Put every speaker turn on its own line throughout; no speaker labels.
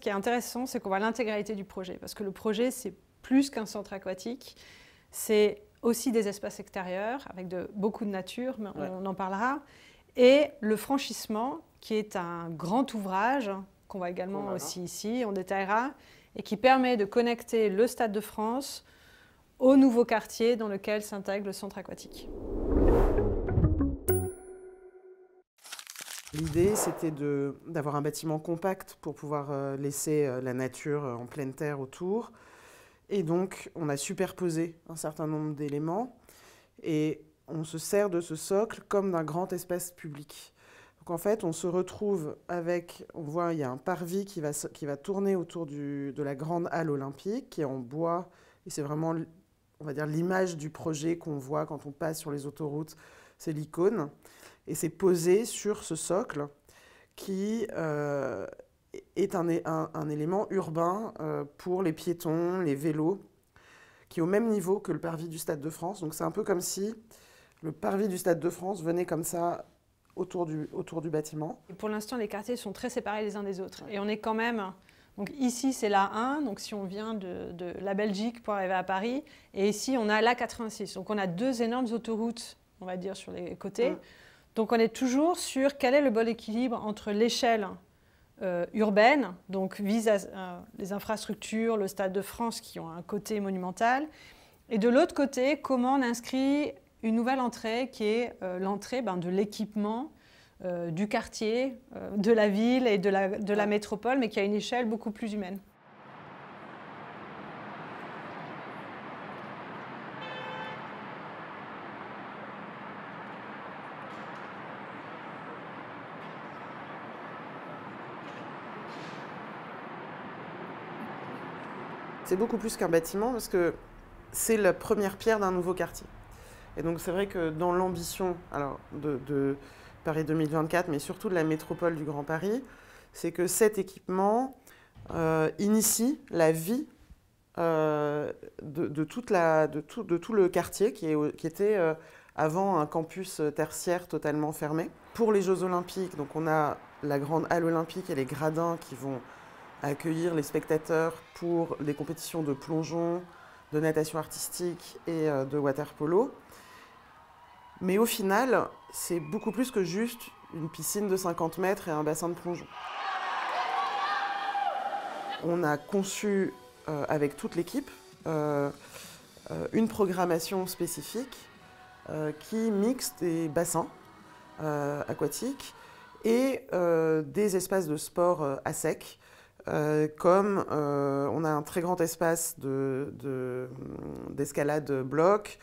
qui est intéressant, c'est qu'on voit l'intégralité du projet. Parce que le projet, c'est plus qu'un centre aquatique. C'est aussi des espaces extérieurs, avec beaucoup de nature, mais on en parlera. Et le franchissement, qui est un grand ouvrage, qu'on voit également aussi ici, on détaillera, et qui permet de connecter le Stade de France au nouveau quartier dans lequel s'intègre le centre aquatique.
L'idée, c'était d'avoir un bâtiment compact pour pouvoir laisser la nature en pleine terre autour. Et donc, on a superposé un certain nombre d'éléments et on se sert de ce socle comme d'un grand espace public. Donc en fait, on se retrouve avec, on voit, il y a un parvis qui va tourner autour de la grande halle olympique, qui est en bois. Et c'est vraiment, on va dire, l'image du projet qu'on voit quand on passe sur les autoroutes. C'est l'icône. Et c'est posé sur ce socle qui est un élément urbain pour les piétons, les vélos, qui est au même niveau que le parvis du Stade de France. Donc c'est un peu comme si le parvis du Stade de France venait comme ça autour du bâtiment.
Et pour l'instant, les quartiers sont très séparés les uns des autres. Et on est quand même... Donc ici, c'est l'A1, donc si on vient de la Belgique pour arriver à Paris. Et ici, on a l'A86. Donc on a deux énormes autoroutes, on va dire, sur les côtés. Donc on est toujours sur quel est le bon équilibre entre l'échelle urbaine, donc vise les infrastructures, le Stade de France qui ont un côté monumental, et de l'autre côté, comment on inscrit une nouvelle entrée qui est l'entrée de l'équipement du quartier, de la ville et de la métropole, mais qui a une échelle beaucoup plus humaine.
C'est beaucoup plus qu'un bâtiment parce que c'est la première pierre d'un nouveau quartier. Et donc c'est vrai que dans l'ambition de Paris 2024, mais surtout de la métropole du Grand Paris, c'est que cet équipement initie la vie de tout le quartier qui était avant un campus tertiaire totalement fermé. Pour les Jeux Olympiques, donc on a la grande halle olympique et les gradins qui vont accueillir les spectateurs pour des compétitions de plongeon, de natation artistique et de water-polo. Mais au final, c'est beaucoup plus que juste une piscine de 50 mètres et un bassin de plongeon. On a conçu avec toute l'équipe une programmation spécifique qui mixe des bassins aquatiques et des espaces de sport à sec. Comme on a un très grand espace d'escalade bloc,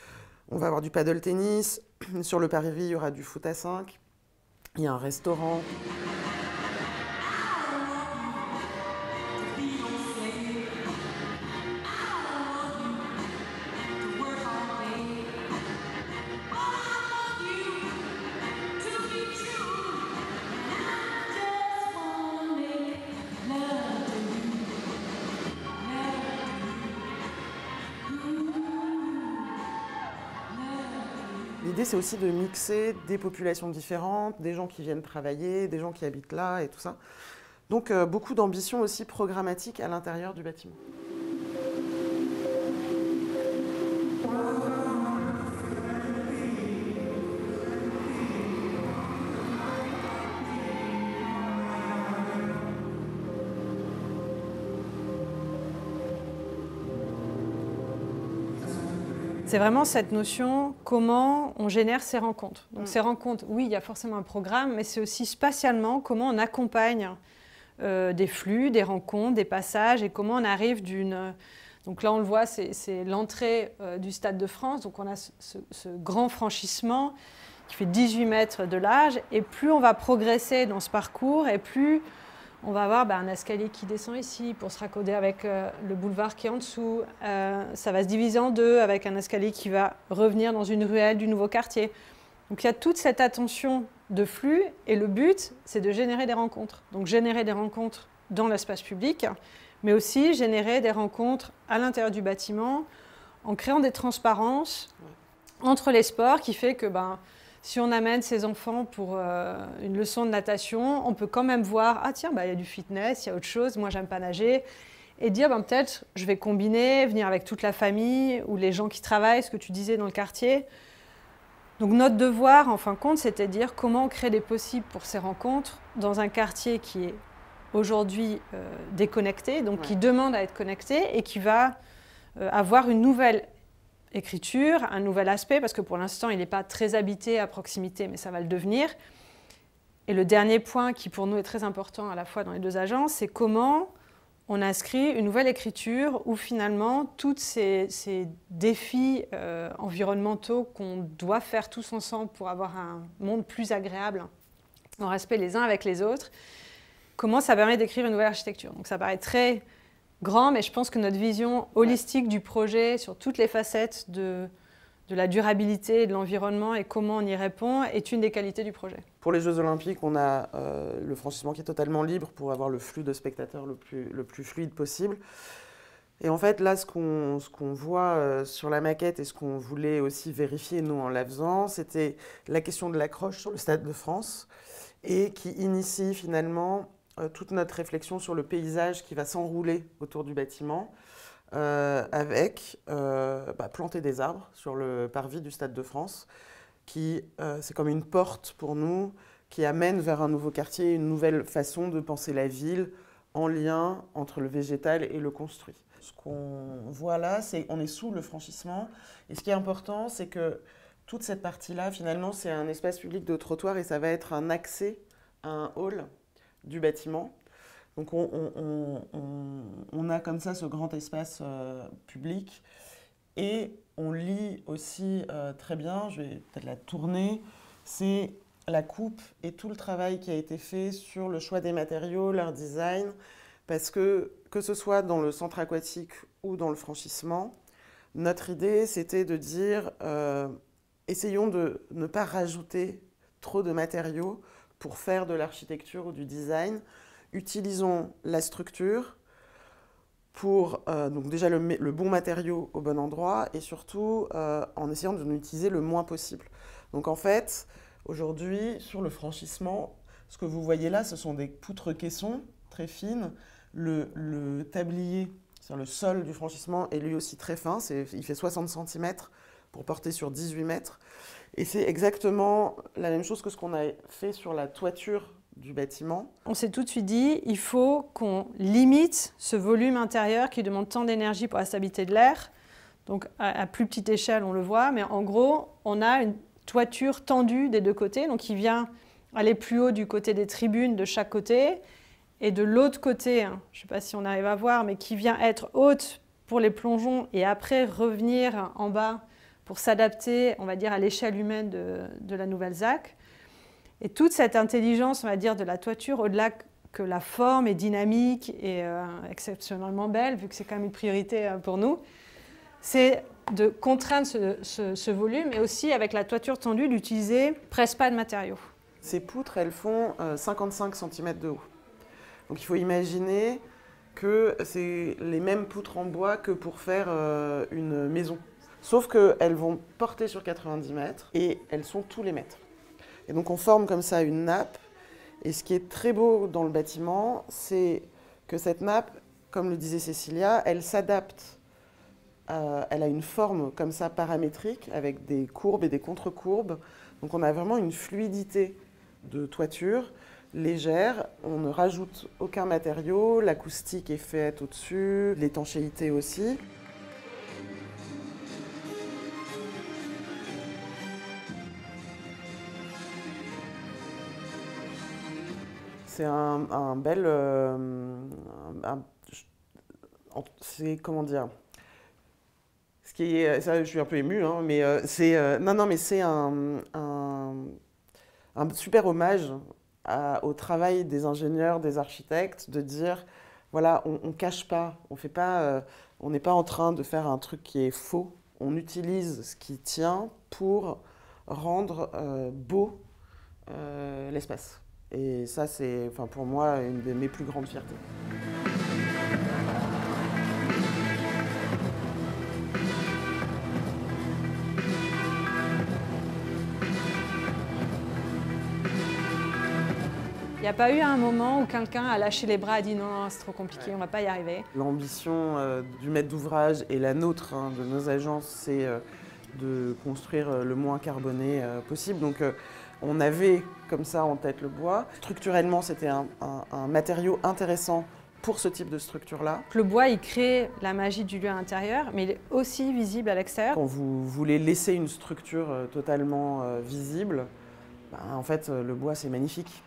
on va avoir du paddle tennis, sur le parvis il y aura du foot à 5, il y a un restaurant. L'idée, c'est aussi de mixer des populations différentes, des gens qui viennent travailler, des gens qui habitent là et tout ça. Donc, beaucoup d'ambition aussi programmatique à l'intérieur du bâtiment.
C'est vraiment cette notion, comment on génère ces rencontres. Donc ces rencontres, oui, il y a forcément un programme, mais c'est aussi spatialement comment on accompagne des flux, des rencontres, des passages, et comment on arrive d'une... Donc là, on le voit, c'est l'entrée du Stade de France. Donc on a ce grand franchissement qui fait 18 mètres de large, et plus on va progresser dans ce parcours, et plus on va avoir un escalier qui descend ici pour se raccorder avec le boulevard qui est en dessous. Ça va se diviser en deux avec un escalier qui va revenir dans une ruelle du nouveau quartier. Donc il y a toute cette attention de flux et le but, c'est de générer des rencontres. Donc générer des rencontres dans l'espace public, mais aussi générer des rencontres à l'intérieur du bâtiment en créant des transparences entre les sports qui fait que Si on amène ses enfants pour une leçon de natation, on peut quand même voir, ah tiens, bah, il y a du fitness, il y a autre chose, moi j'aime pas nager. Et dire, ben, peut-être, je vais combiner, venir avec toute la famille ou les gens qui travaillent, ce que tu disais dans le quartier. Donc notre devoir, en fin de compte, c'était de dire comment on crée des possibles pour ces rencontres dans un quartier qui est aujourd'hui déconnecté, donc qui demande à être connecté et qui va avoir une nouvelle écriture, un nouvel aspect, parce que pour l'instant, il n'est pas très habité à proximité, mais ça va le devenir. Et le dernier point qui pour nous est très important à la fois dans les deux agences, c'est comment on inscrit une nouvelle écriture où finalement tous ces défis environnementaux qu'on doit faire tous ensemble pour avoir un monde plus agréable, en respect les uns avec les autres, comment ça permet d'écrire une nouvelle architecture. Donc ça paraît très grand, mais je pense que notre vision holistique du projet sur toutes les facettes de la durabilité et de l'environnement et comment on y répond est une des qualités du projet.
Pour les Jeux Olympiques, on a le franchissement qui est totalement libre pour avoir le flux de spectateurs le plus fluide possible. Et en fait, là, ce qu'on voit sur la maquette et ce qu'on voulait aussi vérifier, nous, en la faisant, c'était la question de l'accroche sur le Stade de France et qui initie finalement toute notre réflexion sur le paysage qui va s'enrouler autour du bâtiment avec planter des arbres sur le parvis du Stade de France qui, c'est comme une porte pour nous qui amène vers un nouveau quartier, une nouvelle façon de penser la ville en lien entre le végétal et le construit. Ce qu'on voit là, c'est qu'on est sous le franchissement et ce qui est important, c'est que toute cette partie-là, finalement, c'est un espace public de trottoir et ça va être un accès à un hall du bâtiment. Donc on a comme ça ce grand espace public et on lit aussi très bien, je vais peut-être la tourner, c'est la coupe et tout le travail qui a été fait sur le choix des matériaux, leur design, parce que ce soit dans le centre aquatique ou dans le franchissement, notre idée c'était de dire essayons de ne pas rajouter trop de matériaux pour faire de l'architecture ou du design. Utilisons la structure pour donc déjà le bon matériau au bon endroit et surtout en essayant de n'utiliser le moins possible. Donc en fait, aujourd'hui, sur le franchissement, ce que vous voyez là, ce sont des poutres caissons très fines. Le tablier, c'est-à-dire le sol du franchissement, est lui aussi très fin. Il fait 60 cm pour porter sur 18 mètres. Et c'est exactement la même chose que ce qu'on a fait sur la toiture du bâtiment.
On s'est tout de suite dit, il faut qu'on limite ce volume intérieur qui demande tant d'énergie pour la stabilité de l'air. Donc à plus petite échelle, on le voit, mais en gros, on a une toiture tendue des deux côtés, donc qui vient aller plus haut du côté des tribunes de chaque côté, et de l'autre côté, je ne sais pas si on arrive à voir, mais qui vient être haute pour les plongeons et après revenir en bas pour s'adapter, on va dire, à l'échelle humaine de la nouvelle ZAC. Et toute cette intelligence, on va dire, de la toiture, au-delà que la forme est dynamique et exceptionnellement belle, vu que c'est quand même une priorité pour nous, c'est de contraindre ce volume et aussi, avec la toiture tendue, d'utiliser presque pas de matériaux.
Ces poutres, elles font 55 cm de haut. Donc il faut imaginer que c'est les mêmes poutres en bois que pour faire une maison. Sauf qu'elles vont porter sur 90 mètres et elles sont tous les mètres. Et donc on forme comme ça une nappe. Et ce qui est très beau dans le bâtiment, c'est que cette nappe, comme le disait Cécilia, elle s'adapte. Elle a une forme comme ça paramétrique avec des courbes et des contre-courbes. Donc on a vraiment une fluidité de toiture légère. On ne rajoute aucun matériau. L'acoustique est faite au-dessus, l'étanchéité aussi. C'est un bel... c'est, comment dire... Ce qui est, ça, je suis un peu émue, hein, mais c'est un super hommage au travail des ingénieurs, des architectes, de dire, voilà, on ne cache pas, on n'est pas en train de faire un truc qui est faux, on utilise ce qui tient pour rendre beau l'espace. Et ça, c'est pour moi une de mes plus grandes fiertés.
Il n'y a pas eu un moment où quelqu'un a lâché les bras et a dit non, c'est trop compliqué, on ne va pas y arriver.
L'ambition du maître d'ouvrage et la nôtre, hein, de nos agences, c'est de construire le moins carboné possible. Donc on avait comme ça en tête le bois. Structurellement, c'était un matériau intéressant pour ce type de structure-là.
Le bois, il crée la magie du lieu à l'intérieur, mais il est aussi visible à l'extérieur.
Quand vous voulez laisser une structure totalement visible, ben, en fait, le bois, c'est magnifique.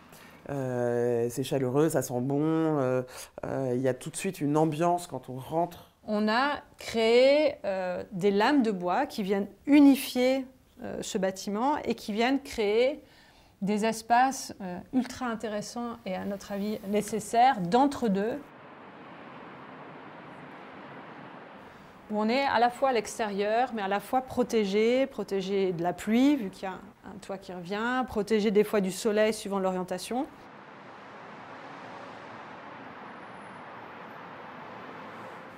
C'est chaleureux, ça sent bon, il y a tout de suite une ambiance quand on rentre.
On a créé des lames de bois qui viennent unifier ce bâtiment et qui viennent créer des espaces ultra intéressants et à notre avis nécessaires d'entre-deux, où on est à la fois à l'extérieur, mais à la fois protégé de la pluie, vu qu'il y a un toit qui revient, protégé des fois du soleil suivant l'orientation.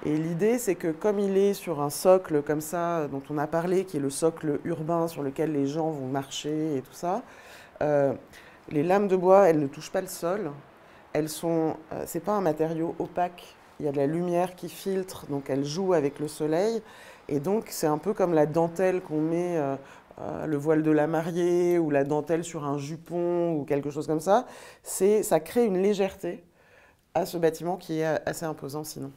Et l'idée, c'est que comme il est sur un socle comme ça, dont on a parlé, qui est le socle urbain sur lequel les gens vont marcher et tout ça, les lames de bois, elles ne touchent pas le sol. Elles sont, c'est pas un matériau opaque. Il y a de la lumière qui filtre, donc elles jouent avec le soleil. Et donc, c'est un peu comme la dentelle qu'on met, le voile de la mariée, ou la dentelle sur un jupon, ou quelque chose comme ça. Ça crée une légèreté à ce bâtiment qui est assez imposant sinon.